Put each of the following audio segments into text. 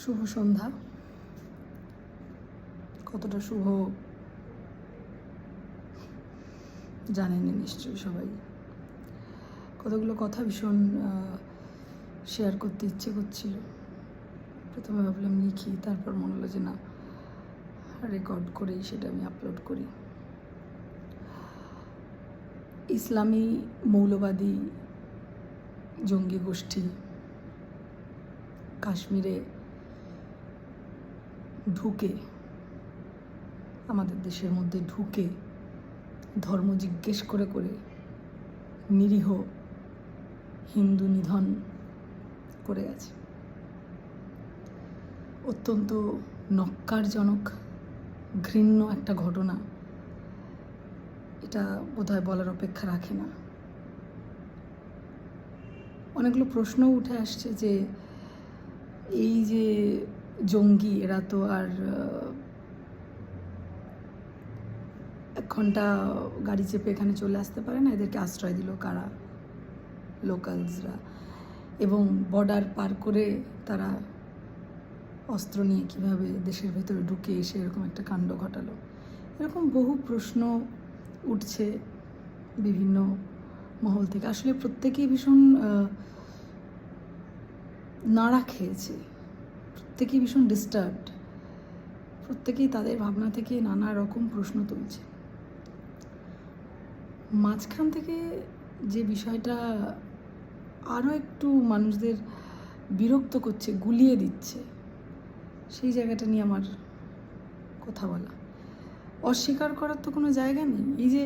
শুভ সন্ধ্যা। কতটা শুভ জানেনই নিশ্চয়ই সবাই। কতগুলো কথা ভীষণ শেয়ার করতে ইচ্ছে করছিল। প্রথমে ভাবলাম লিখি, তারপর মনে হলো যে না, রেকর্ড করেই সেটা আমি আপলোড করি। ইসলামী মৌলবাদী জঙ্গি গোষ্ঠী কাশ্মীরে ঢুকে, আমাদের দেশের মধ্যে ঢুকে ধর্ম জিজ্ঞেস করে করে নিরীহ হিন্দু নিধন করে গেছে। অত্যন্ত নক্কারজনক, ঘৃণ্য একটা ঘটনা। এটা বোধহয় বলার অপেক্ষা রাখে না। অনেকগুলো প্রশ্নও উঠে আসছে যে এই যে জঙ্গি, এরা তো আর 1 ঘন্টা গাড়ি চেপে এখানে চলে আসতে পারে না। এদেরকে আশ্রয় দিল কারা? লোকালসরা। এবং বর্ডার পার করে তারা অস্ত্র নিয়ে কীভাবে দেশের ভেতরে ঢুকে এসে এরকম একটা কাণ্ড ঘটালো? এরকম বহু প্রশ্ন উঠছে বিভিন্ন মহল থেকে। আসলে প্রত্যেকেই ভীষণ নাড়া খেয়েছে, প্রত্যেকেই ভীষণ ডিস্টার্বড, প্রত্যেকেই তাদের ভাবনা থেকে নানা রকম প্রশ্ন তুলছে। মাঝখান থেকে যে বিষয়টা আরও একটু মানুষদের বিরক্ত করছে, গুলিয়ে দিচ্ছে, সেই জায়গাটা নিয়ে আমার কথা বলা। অস্বীকার করার তো কোনো জায়গা নেই। এই যে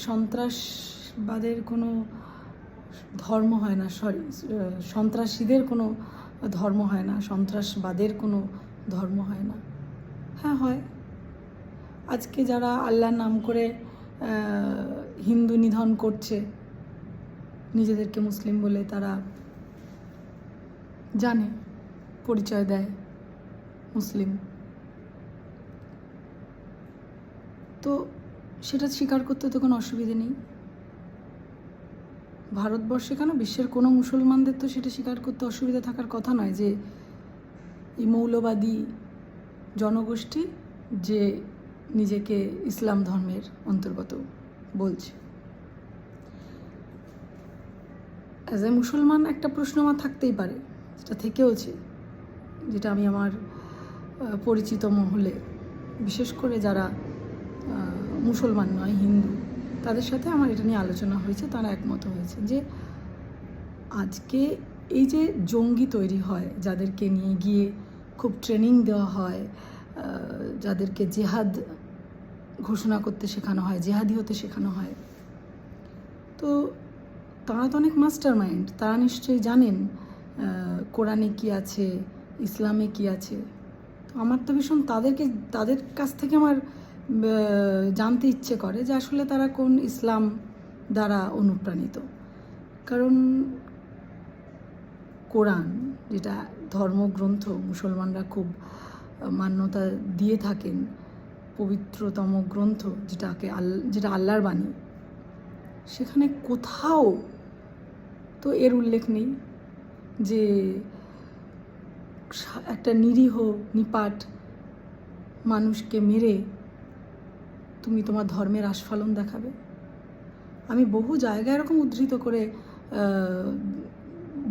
সন্ত্রাসবাদের কোনো ধর্ম হয় না, সন্ত্রাসীদের কোনো ধর্ম হয় না, সন্ত্রাসবাদের কোনো ধর্ম হয় না। হ্যাঁ হয়। আজকে যারা আল্লাহর নাম করে হিন্দু নিধন করছে, নিজেদেরকে মুসলিম বলে তারা জানে, পরিচয় দেয় মুসলিম, তো সেটা স্বীকার করতে তো কোনো অসুবিধে নেই। ভারতবর্ষে কেন, বিশ্বের কোনো মুসলমানদের তো সেটা স্বীকার করতে অসুবিধা থাকার কথা নয় যে এই মৌলবাদী জনগোষ্ঠী যে নিজেকে ইসলাম ধর্মের অন্তর্গত বলছে। অ্যাজ এ মুসলমান একটা প্রশ্ন আমার থাকতেই পারে, যেটা থেকেওছে, যেটা আমি আমার পরিচিত মহলে, বিশেষ করে যারা মুসলমান নয়, হিন্দু, তাদের সাথে আমার এটা নিয়ে আলোচনা হয়েছে। তারা একমত হয়েছে যে আজকে এই যে জঙ্গি তৈরি হয়, যাদেরকে নিয়ে গিয়ে খুব ট্রেনিং দেওয়া হয়, যাদেরকে জেহাদ ঘোষণা করতে শেখানো হয়, জেহাদি হতে শেখানো হয়, তো তারা তো অনেক মাস্টার মাইন্ড। তারা নিশ্চয়ই জানেন কোরআনে কী আছে, ইসলামে কী আছে। তো আমার তো ভীষণ তাদের কাছ থেকে আমার জানতে ইচ্ছে করে যে আসলে তারা কোন ইসলাম দ্বারা অনুপ্রাণিত। কারণ কোরআন, যেটা ধর্মগ্রন্থ, মুসলমানরা খুব মান্যতা দিয়ে থাকেন, পবিত্রতম গ্রন্থ, যেটা আল্লাহর বাণী, সেখানে কোথাও তো এর উল্লেখ নেই যে একটা নিরীহ নিপাট মানুষকে মেরে তুমি তোমার ধর্মের আস্ফালন দেখাবে। আমি বহু জায়গায় এরকম উদ্ধৃত করে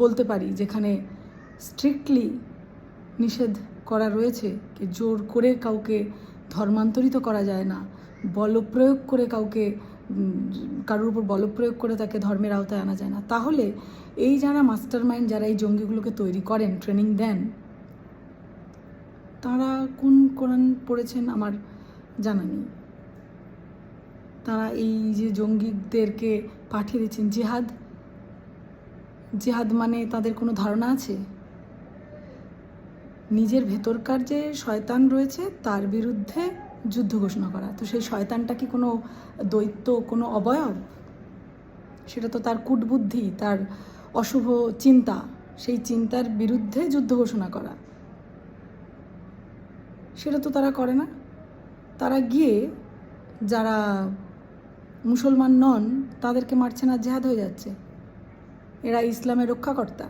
বলতে পারি যেখানে স্ট্রিক্টলি নিষেধ করা রয়েছে, যে জোর করে কাউকে ধর্মান্তরিত করা যায় না, বলপ্রয়োগ করে কারোর উপর বলপ্রয়োগ করে তাকে ধর্মের আওতায় আনা যায় না। তাহলে এই যারা মাস্টার মাইন্ড, যারা এই জঙ্গিগুলোকে তৈরি করেন, ট্রেনিং দেন, তারা কোন কোরআন পড়েছেন আমার জানা নেই। তারা এই যে জঙ্গিদেরকে পাঠিয়ে দিচ্ছেন, জেহাদ মানে তাদের কোনো ধারণা আছে? নিজের ভেতরকার যে শয়তান রয়েছে তার বিরুদ্ধে যুদ্ধ ঘোষণা করা। তো সেই শয়তানটা কি কোনো দৈত্য, কোনো অবয়ব? সেটা তো তার কূটবুদ্ধি, তার অশুভ চিন্তা, সেই চিন্তার বিরুদ্ধে যুদ্ধ ঘোষণা করা। সেটা তো তারা করে না। তারা গিয়ে যারা মুসলমান নন তাদেরকে মারছে না, জেহাদ হয়ে যাচ্ছে। এরা ইসলামের রক্ষাকর্তা।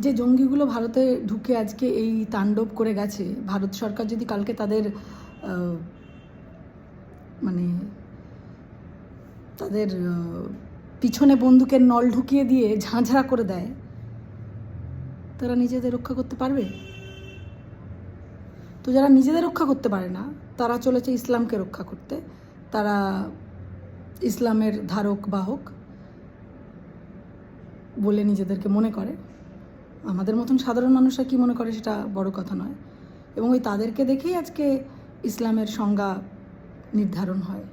যে জঙ্গিগুলো ভারতে ঢুকে আজকে এই তাণ্ডব করে গেছে, ভারত সরকার যদি কালকে তাদের মানে তাদের পিছনে বন্দুকের নল ঢুকিয়ে দিয়ে ঝাঁঝরা করে দেয়, তারা নিজেদের রক্ষা করতে পারবে? তো যারা নিজেদের রক্ষা করতে পারে না, তারা চলেছে ইসলামকে রক্ষা করতে। তারা ইসলামের ধারক বাহক বলে নিজেদেরকে মনে করে। আমাদের মতন সাধারণ মানুষরা কী মনে করে সেটা বড় কথা নয়। এবং ওই তাদেরকে দেখেই আজকে ইসলামের সংজ্ঞা নির্ধারণ হয়।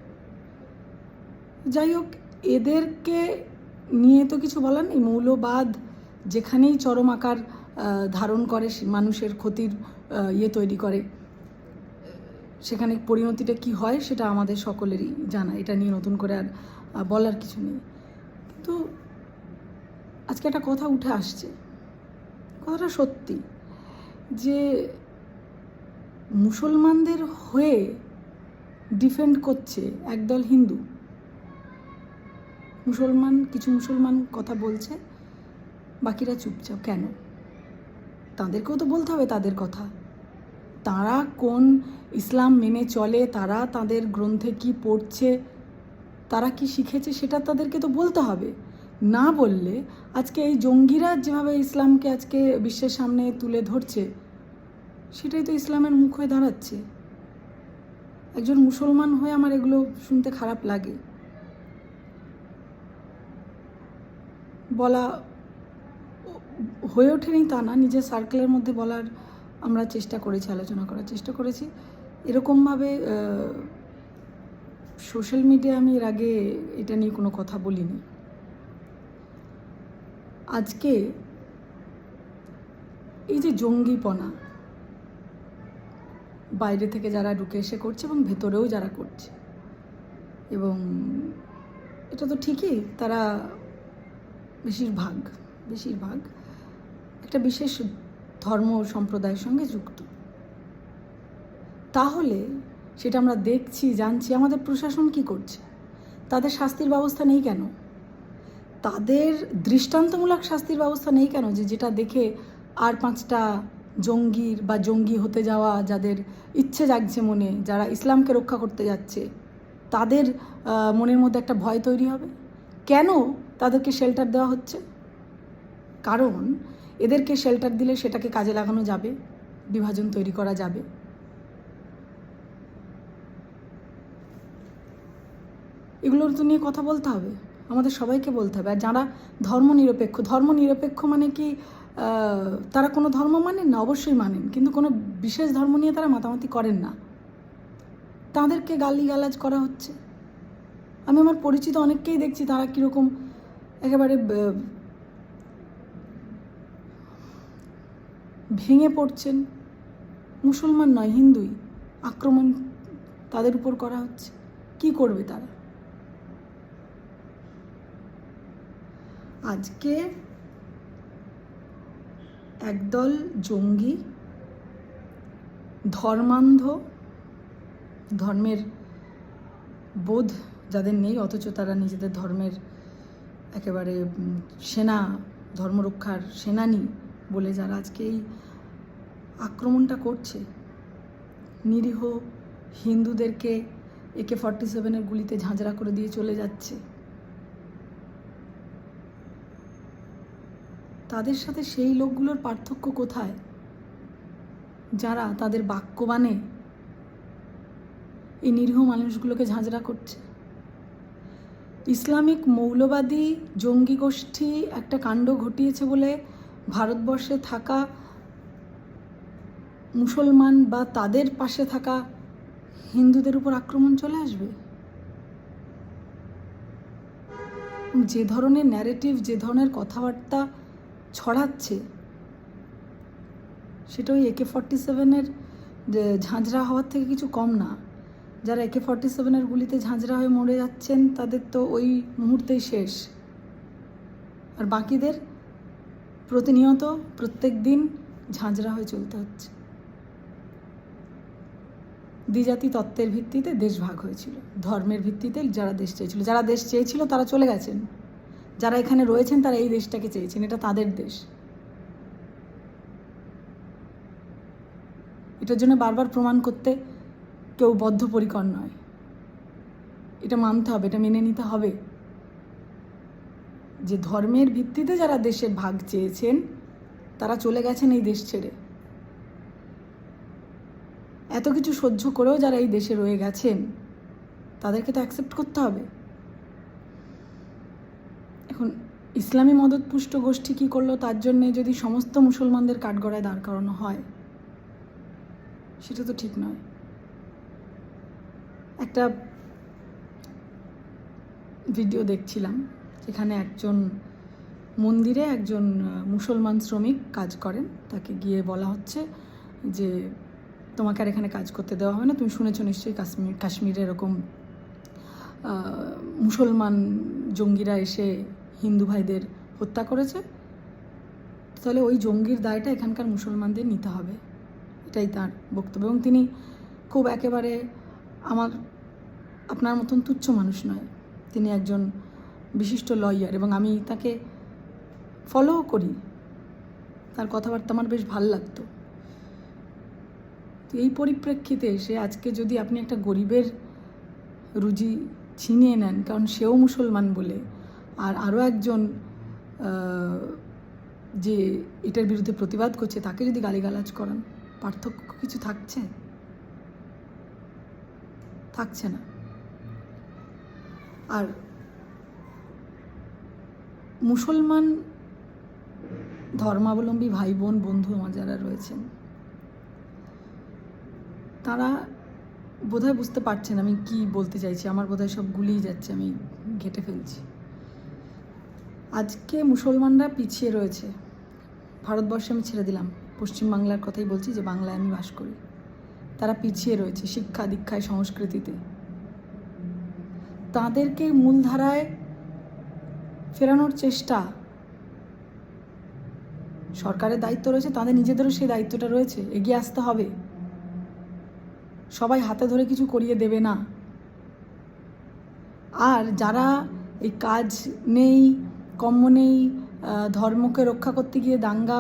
যাই হোক, এদেরকে নিয়ে তো কিছু বলার নেই। মৌলবাদ যেখানেই চরম আকার ধারণ করে, মানুষের ক্ষতির তৈরি করে, সেখানে পরিণতিটা কি হয় সেটা আমাদের সকলেরই জানা। এটা নিয়ে নতুন করে আর বলার কিছু নেই। কিন্তু আজকে একটা কথা উঠে আসছে, কথাটা সত্যি, যে মুসলমানদের হয়ে ডিফেন্ড করছে একদল হিন্দু। কিছু মুসলমান কথা বলছে, বাকিরা চুপচাপ। কেন? তাদেরকেও তো বলতে হবে তাদের কথা। তারা কোন ইসলাম মেনে চলে, তারা তাদের গ্রন্থে কি পড়ছে, তারা কি শিখেছে, সেটা তাদেরকে তো বলতে হবে। না বললে আজকে এই জঙ্গিরা যেভাবে ইসলামকে আজকে বিশ্বের সামনে তুলে ধরছে, সেটাই তো ইসলামের মুখ হয়ে দাঁড়াচ্ছে। একজন মুসলমান হয়ে আমার এগুলো শুনতে খারাপ লাগে। বলা হয়ে ওঠেনি তা না, নিজের সার্কেলের মধ্যে বলার আমরা চেষ্টা করেছি, আলোচনা করার চেষ্টা করেছি। এরকমভাবে সোশ্যাল মিডিয়া আমি এর আগে এটা নিয়ে কোনো কথা বলিনি। আজকে এই যে জঙ্গিপনা বাইরে থেকে যারা ঢুকে এসে করছে এবং ভেতরেও যারা করছে, এবং এটা তো ঠিকই, তারা বেশিরভাগ একটা বিশেষ ধর্ম সম্প্রদায়ের সঙ্গে যুক্ত। তাহলে সেটা আমরা দেখছি, জানছি। আমাদের প্রশাসন কি করছে? তাদের শাস্তির ব্যবস্থা নেই কেন? তাদের দৃষ্টান্তমূলক শাস্তির ব্যবস্থা নেই কেন? যেটা দেখে আর 5টা জঙ্গির বা জঙ্গি হতে যাওয়া যাদের ইচ্ছে জাগছে মনে, যারা ইসলামকে রক্ষা করতে যাচ্ছে, তাদের মনের মধ্যে একটা ভয় তৈরি হবে। কেন তাদেরকে শেল্টার দেওয়া হচ্ছে? কারণ এদেরকে শেল্টার দিলে সেটাকে কাজে লাগানো যাবে, বিভাজন তৈরি করা যাবে। এগুলোর তো নিয়ে কথা বলতে হবে, আমাদের সবাইকে বলতে হবে। আর যারা ধর্মনিরপেক্ষ মানে কি তারা কোনো ধর্ম মানেন না? অবশ্যই মানেন, কিন্তু কোনো বিশেষ ধর্ম নিয়ে তারা মাতামাতি করেন না। তাদেরকে গালিগালাজ করা হচ্ছে। আমি আমার পরিচিত অনেককেই দেখছি, তারা কীরকম একেবারে ভেঙে পড়ছেন। মুসলমান নয়, হিন্দুই, আক্রমণ তাদের উপর করা হচ্ছে। কি করবে তারা? আজকে একদল জঙ্গি, ধর্মান্ধ, ধর্মের বোধ যাদের নেই, অথচ তারা নিজেদের ধর্মের একেবারে সেনা, ধর্মরক্ষার সেনানী বলে যারা আজকে এই আক্রমণটা করছে, নিরীহ হিন্দুদেরকে AK-47 গুলিতে ঝাঁঝরা করে দিয়ে চলে যাচ্ছে, তাদের সাথে সেই লোকগুলোর পার্থক্য কোথায়? যারা তাদের বাক্যবাণে এই নিরীহ মানুষগুলোকে ঝাঁঝরা করছে। ইসলামিক মৌলবাদী জঙ্গি গোষ্ঠী একটা কাণ্ড ঘটিয়েছে বলে ভারতবর্ষে থাকা মুসলমান বা তাদের পাশে থাকা হিন্দুদের উপর আক্রমণ চলে আসবে? যে ধরনের ন্যারেটিভ, যে ধরনের কথাবার্তা ছড়াচ্ছে, সেটা ওই AK-47 ঝাঁঝরা হওয়ার থেকে কিছু কম না। যারা AK-47 গুলিতে ঝাঁঝরা হয়ে মরে যাচ্ছেন, তাদের তো ওই মুহূর্তেই শেষ। আর বাকিদের প্রতিনিয়ত প্রত্যেক দিন ঝাঁঝরা হয়ে চলতে হচ্ছে। দ্বিজাতি তত্ত্বের ভিত্তিতে দেশ ভাগ হয়েছিল, ধর্মের ভিত্তিতে যারা দেশ চেয়েছিল তারা চলে গেছেন, যারা এখানে রয়েছেন তারা এই দেশটাকে চেয়েছেন, এটা তাদের দেশ। এটার জন্য বারবার প্রমাণ করতে কেউ বদ্ধপরিকর নয়। এটা মানতে হবে, এটা মেনে নিতে হবে যে ধর্মের ভিত্তিতে যারা দেশের ভাগ চেয়েছেন তারা চলে গেছেন এই দেশ ছেড়ে। এত কিছু সহ্য করেও যারা এই দেশে রয়ে গেছেন তাদেরকে তো অ্যাকসেপ্ট করতে হবে। এখন ইসলামী মদতপুষ্ট গোষ্ঠী কী করলো, তার জন্যে যদি সমস্ত মুসলমানদের কাঠগড়ায় দাঁড় করানো হয় সেটা তো ঠিক নয়। একটা ভিডিও দেখছিলাম যেখানে একজন মন্দিরে একজন মুসলমান শ্রমিক কাজ করেন, তাকে গিয়ে বলা হচ্ছে যে তোমাকে আর এখানে কাজ করতে দেওয়া হবে না, তুমি শুনেছো নিশ্চয়ই কাশ্মীরে এরকম মুসলমান জঙ্গিরা এসে হিন্দু ভাইদের হত্যা করেছে, তাহলে ওই জঙ্গির দায়টা এখানকার মুসলমানদের নিতে হবে, এটাই তার বক্তব্য। এবং তিনি খুব একেবারে আপনার মতন তুচ্ছ মানুষ নয়, তিনি একজন বিশিষ্ট লয়ার এবং আমি তাকে ফলোও করি, তার কথাবার্তা আমার বেশ ভাল লাগতো। তো এই পরিপ্রেক্ষিতে এসে আজকে যদি আপনি একটা গরিবের রুজি ছিনিয়ে নেন, কারণ সেও মুসলমান বলে, আর আরও একজন যে এটার বিরুদ্ধে প্রতিবাদ করছে তাকে যদি গালিগালাজ করান, পার্থক্য কিছু থাকছে না। আর মুসলমান ধর্মাবলম্বী ভাই বোন বন্ধু আমার যারা রয়েছেন তারা বোধহয় বুঝতে পারছেন আমি কি বলতে চাইছি, আমার বোধহয় সব গুলিয়ে যাচ্ছে, আমি ঘেঁটে ফেলছি। আজকে মুসলমানরা পিছিয়ে রয়েছে। ভারতবর্ষে আমি ছেড়ে দিলাম, পশ্চিমবাংলার কথাই বলছি, যে বাংলায় আমি বাস করি। তারা পিছিয়ে রয়েছে শিক্ষা দীক্ষায়, সংস্কৃতিতে। তাদেরকে মূলধারায় ফেরানোর চেষ্টা সরকারের দায়িত্ব রয়েছে, তাদের নিজেদেরও সেই দায়িত্বটা রয়েছে, এগিয়ে আসতে হবে। সবাই হাতে ধরে কিছু করিয়ে দেবে না। আর যারা এই কাজ নেই, কর্ম নেই, ধর্মকে রক্ষা করতে গিয়ে দাঙ্গা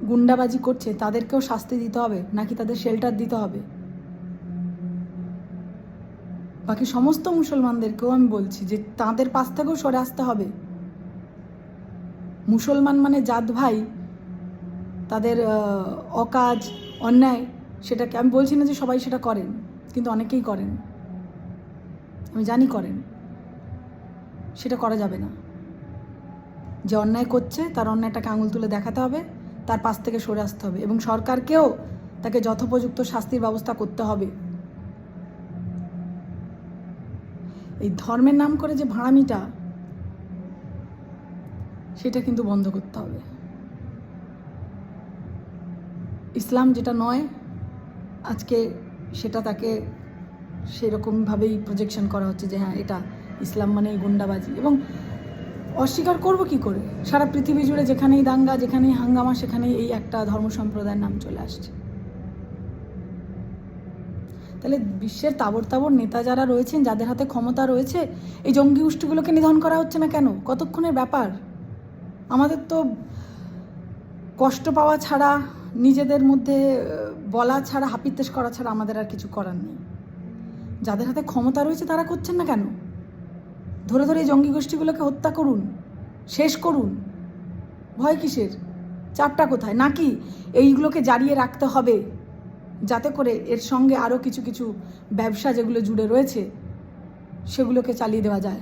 গুন্ডাবাজি করছে, তাদেরকেও শাস্তি দিতে হবে, নাকি তাদের শেল্টার দিতে হবে? বাকি সমস্ত মুসলমানদেরকেও আমি বলছি যে তাদের পাশ থেকেও সরে আসতে হবে। মুসলমান মানে জাত ভাই, তাদের অকাজ অন্যায়, সেটাকে আমি বলছি না যে সবাই সেটা করেন, কিন্তু অনেকেই করেন, আমি জানি করেন। সেটা করা যাবে না। যে অন্যায় করছে তার অন্যায়টাকে আঙুল তুলে দেখাতে হবে, তার পাশ থেকে সরে আসতে হবে, এবং সরকারকেও তাকে যথোপযুক্ত শাস্তির ব্যবস্থা করতে হবে। এই ধর্মের নাম করে যে ভাড়ামিটা, সেটা কিন্তু বন্ধ করতে হবে। ইসলাম যেটা নয় আজকে সেটা তাকে সেরকমভাবেই প্রজেকশন করা হচ্ছে যে হ্যাঁ এটা ইসলাম মানেই গুন্ডাবাজি। এবং অস্বীকার করব কি করে? সারা পৃথিবী জুড়ে যেখানেই দাঙ্গা, যেখানেই হাঙ্গামা, সেখানেই এই একটা ধর্ম সম্প্রদায়ের নাম চলে আসছে। তাহলে বিশ্বের তাবর তাবর নেতা যারা রয়েছেন, যাদের হাতে ক্ষমতা রয়েছে, এই জঙ্গি গোষ্ঠীগুলোকে নিধন করা হচ্ছে না কেন? কতক্ষণের ব্যাপার? আমাদের তো কষ্ট পাওয়া ছাড়া, নিজেদের মধ্যে বলা ছাড়া, হাপিত্তেশ করা ছাড়া আমাদের আর কিছু করার নেই। যাদের হাতে ক্ষমতা রয়েছে তারা করছেন না কেন? ধরে ধরে এই জঙ্গি গোষ্ঠীগুলোকে হত্যা করুন, শেষ করুন। ভয় কিসের? চাপটা কোথায়? নাকি এইগুলোকে জারিয়ে রাখতে হবে যাতে করে এর সঙ্গে আরও কিছু কিছু ব্যবসা যেগুলো জুড়ে রয়েছে সেগুলোকে চালিয়ে দেওয়া যায়?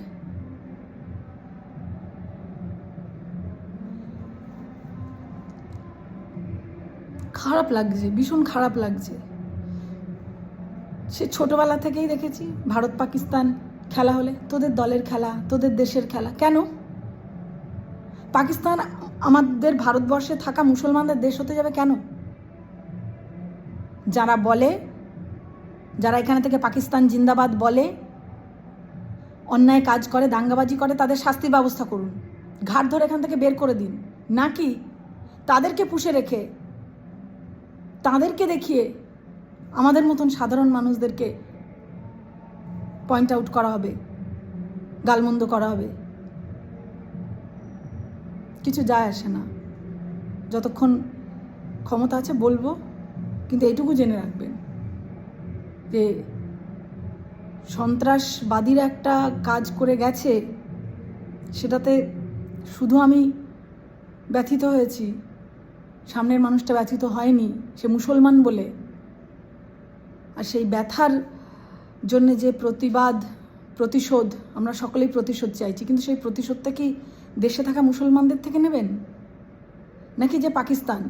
খারাপ লাগছে, ভীষণ খারাপ লাগছে। সে ছোটবেলা থেকেই দেখেছি ভারত পাকিস্তান খেলা হলে তোদের দলের খেলা, তোদের দেশের খেলা। কেন? পাকিস্তান আমাদের ভারতবর্ষে থাকা মুসলমানদের দেশ হতে যাবে কেন? যারা বলে, যারা এখানে থেকে পাকিস্তান জিন্দাবাদ বলে, অন্যায় কাজ করে, দাঙ্গাবাজি করে, তাদের শাস্তির ব্যবস্থা করুন, ঘাট ধরে এখান থেকে বের করে দিন। নাকি তাদেরকে পুষে রেখে, তাদেরকে দেখিয়ে আমাদের মতন সাধারণ মানুষদেরকে পয়েন্ট আউট করা হবে, গালমন্দ করা হবে? কিছু যায় আসে না। যতক্ষণ ক্ষমতা আছে বলবো, কিন্তু এইটুকু জেনে রাখবেন যে সন্ত্রাসবাদীরা একটা কাজ করে গেছে, সেটাতে শুধু আমি ব্যথিত হয়েছি, সামনের মানুষটা ব্যথিত হয়নি, সে মুসলমান বলে। আর সেই ব্যথার জন্য যে প্রতিশোধ, আমরা সকলেই প্রতিশোধ চাইছি, কিন্তু সেই প্রতিশোধটা কি দেশে থাকা মুসলমানদের থেকে নেবেন, নাকি যে পাকিস্তান,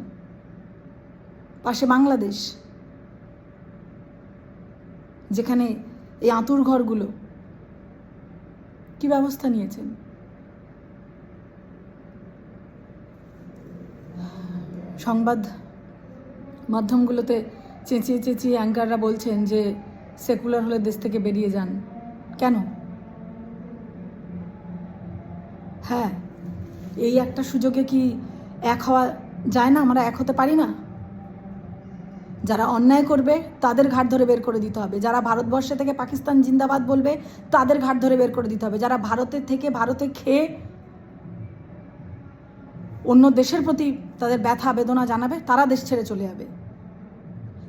পাশে বাংলাদেশ, যেখানে এই আঁতুর ঘরগুলো, কি ব্যবস্থা নিয়েছেন? সংবাদ মাধ্যমগুলোতে চেঁচিয়ে চেঁচিয়ে অ্যাঙ্কাররা বলছেন যে সেকুলার হলে দেশ থেকে বেরিয়ে যান। কেন? হ্যাঁ, এই একটা সুযোগে কি এক হওয়া যায় না? আমরা এক হতে পারি না? যারা অন্যায় করবে তাদের ঘাট ধরে বের করে দিতে হবে, যারা ভারতবর্ষে থেকে পাকিস্তান জিন্দাবাদ বলবে তাদের ঘাট ধরে বের করে দিতে হবে, যারা ভারতের থেকে ভারতে খেয়ে অন্য দেশের প্রতি তাদের ব্যথা বেদনা জানাবে তারা দেশ ছেড়ে চলে যাবে।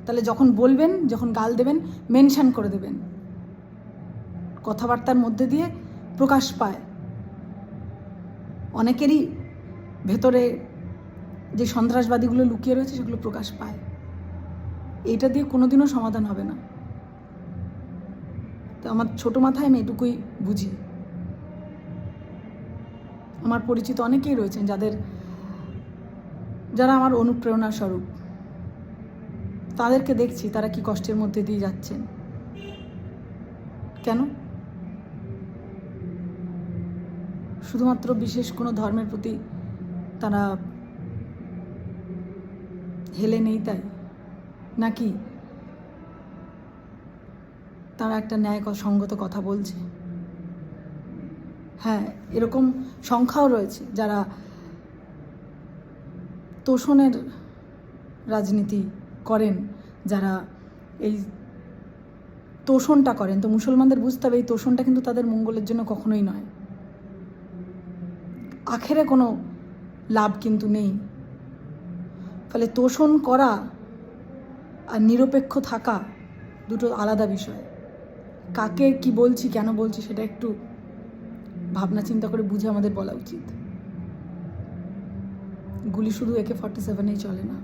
তাহলে যখন বলবেন, যখন গাল দেবেন, মেনশন করে দেবেন, কথাবার্তার মধ্যে দিয়ে প্রকাশ পায়। অনেকেরই ভেতরে যে সন্ত্রাসবাদীগুলো লুকিয়ে রয়েছে সেগুলো প্রকাশ পায়। এইটা দিয়ে কোনোদিনও সমাধান হবে না। তো আমার ছোটো মাথায় আমি এটুকুই বুঝি। আমার পরিচিত অনেকেই রয়েছেন যারা আমার অনুপ্রেরণা স্বরূপ। তাদেরকে দেখছি তারা কি কষ্টের মধ্যে দিয়ে যাচ্ছেন। কেন? শুধুমাত্র বিশেষ কোনো ধর্মের প্রতি তারা হেলে নেই তাই, নাকি তারা একটা ন্যায়সঙ্গত কথা বলছে? হ্যাঁ, এরকম সংখ্যাও রয়েছে যারা তোষণের রাজনীতি করেন, যারা এই তোষণটা করেন। তো মুসলমানদের বুঝতে হবে এই তোষণটা কিন্তু তাদের মঙ্গলের জন্য কখনোই নয়। আখেরে কোনো লাভ কিন্তু নেই। ফলে তোষণ করা আর নিরপেক্ষ থাকা দুটো আলাদা বিষয়। কাকে কি বলছি, কেন বলছি, সেটা একটু ভাবনা চিন্তা করে বুঝে আমাদের বলা উচিত। গুলি শুধু AK-47 চলে না।